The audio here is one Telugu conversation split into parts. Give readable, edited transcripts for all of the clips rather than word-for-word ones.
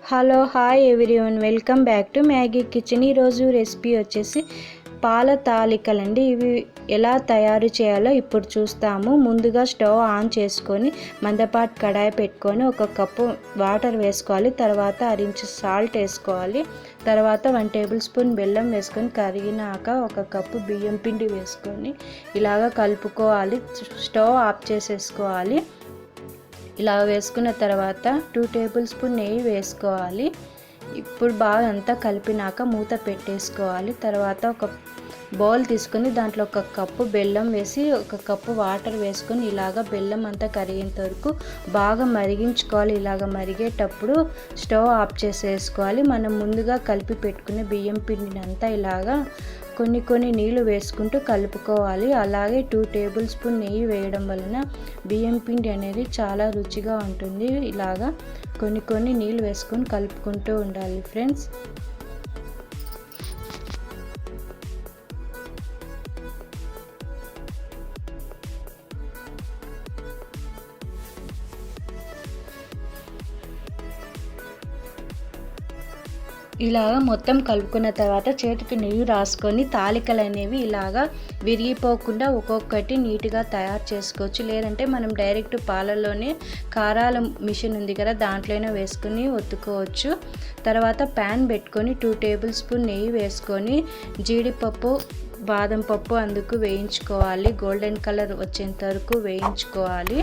Hello hi everyone, welcome back to Maggi kitchen. ఈరోజు రెసిపీ వచ్చేసి పాల తాలికలండి. ఇవి ఎలా తయారు చేయాలో ఇప్పుడు చూస్తాము. ముందుగా స్టవ్ ఆన్ చేసుకొని మందపాటి కడాయి పెట్టుకొని ఒక కప్పు వాటర్ వేసుకోవాలి. తర్వాత అరించి సాల్ట్ వేసుకోవాలి. తర్వాత 1 టేబుల్ స్పూన్ బెల్లం వేసుకొని కరిగినాక ఒక కప్పు బియ్యం పిండి వేసుకొని ఇలాగ కలుపుకోవాలి. స్టవ్ ఆఫ్ చేసేసుకోవాలి. ఇలా వేసుకున్న తర్వాత 2 టేబుల్ స్పూన్ నెయ్యి వేసుకోవాలి. ఇప్పుడు బాగా అంతా కలిపినాక మూత పెట్టేసుకోవాలి. తర్వాత ఒక బౌల్ తీసుకొని దాంట్లో ఒక కప్పు బెల్లం వేసి ఒక కప్పు వాటర్ వేసుకొని ఇలాగ బెల్లం అంతా కరిగేంత వరకు బాగా మరిగించుకోవాలి. ఇలాగ మరిగేటప్పుడు స్టవ్ ఆఫ్ చేసేసుకోవాలి. మనం ముందుగా కలిపి పెట్టుకునే బియ్యం పిండిని అంతా ఇలాగా కొన్ని నీళ్లు వేసుకుంటూ కలుపుకోవాలి. అలాగే 2 టేబుల్ స్పూన్ నెయ్యి వేయడం వలన బియ్యం పిండి అనేది చాలా రుచిగా ఉంటుంది. ఇలాగా కొన్ని నీళ్లు వేసుకొని కలుపుకుంటూ ఉండాలి ఫ్రెండ్స్. ఇలాగా మొత్తం కలుపుకున్న తర్వాత చేతికి నెయ్యి రాసుకొని తాలికలు అనేవి ఇలాగా విరిగిపోకుండా ఒక్కొక్కటి నీట్గా తయారు చేసుకోవచ్చు. లేదంటే మనం డైరెక్ట్ పాలల్లోనే కారాల మిషన్ ఉంది కదా, దాంట్లోనే వేసుకొని ఒత్తుకోవచ్చు. తర్వాత ప్యాన్ పెట్టుకొని 2 టేబుల్ స్పూన్ నెయ్యి వేసుకొని జీడిపప్పు బాదం పప్పు అందుకు వేయించుకోవాలి. గోల్డెన్ కలర్ వచ్చేంత వరకు వేయించుకోవాలి.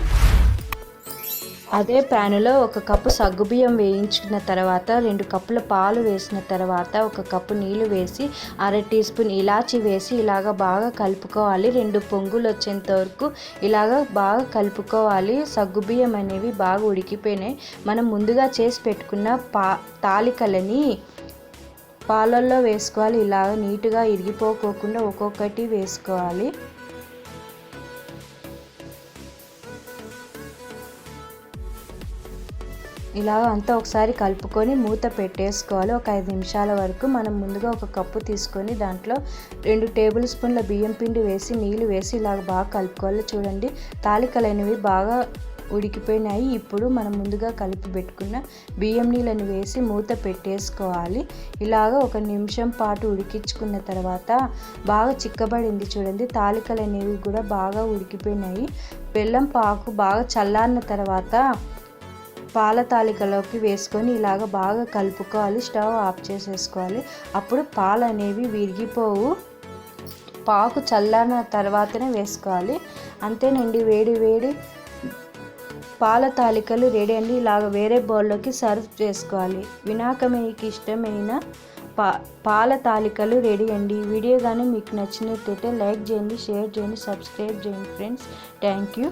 అదే ప్యాన్లో ఒక కప్పు సగ్గుబియ్యం వేయించుకున్న తర్వాత 2 కప్పుల పాలు వేసిన తర్వాత ఒక కప్పు నీళ్లు వేసి 1/2 టీ స్పూన్ ఇలాచి వేసి ఇలాగ బాగా కలుపుకోవాలి. 2 పొంగులు వచ్చేంత వరకు ఇలాగ బాగా కలుపుకోవాలి. సగ్గుబియ్యం అనేవి బాగా ఉడికిపోయినాయి. మనం ముందుగా చేసి పెట్టుకున్న తాలికలని పాలల్లో వేసుకోవాలి. ఇలాగ నీట్గా ఇరిగిపోకోకుండా ఒక్కొక్కటి వేసుకోవాలి. ఇలా అంతా ఒకసారి కలుపుకొని మూత పెట్టేసుకోవాలి. ఒక 5 నిమిషాల వరకు. మనం ముందుగా ఒక కప్పు తీసుకొని దాంట్లో 2 టేబుల్ స్పూన్ల బియ్యం పిండి వేసి నీళ్ళు వేసి ఇలాగ బాగా కలుపుకోవాలి. చూడండి, తాలికలు అనేవి బాగా ఉడికిపోయినాయి. ఇప్పుడు మనం ముందుగా కలిపి పెట్టుకున్న బియ్యం నీళ్ళని వేసి మూత పెట్టేసుకోవాలి. ఇలాగ 1 నిమిషం పాటు ఉడికించుకున్న తర్వాత బాగా చిక్కబడింది. చూడండి, తాలికలు అనేవి కూడా బాగా ఉడికిపోయినాయి. బెల్లం పాకు బాగా చల్లారిన తర్వాత పాల తాలికలోకి వేసుకొని ఇలాగ బాగా కలుపుకోవాలి. స్టవ్ ఆఫ్ చేసేసుకోవాలి. అప్పుడు పాలు అనేవి విరిగిపోవు. పాకు చల్లారిన తర్వాతనే వేసుకోవాలి. అంతేనండి, వేడి పాల తాలికలు రెడీ అండి. ఇలాగ వేరే బౌల్లోకి సర్వ్ చేసుకోవాలి. వినాయకునికి ఇష్టమైన పాల తాలికలు రెడీ అండి. ఈ వీడియో కానీ మీకు నచ్చినట్లయితే లైక్ చేయండి, షేర్ చేయండి, సబ్స్క్రైబ్ చేయండి ఫ్రెండ్స్. Thank you.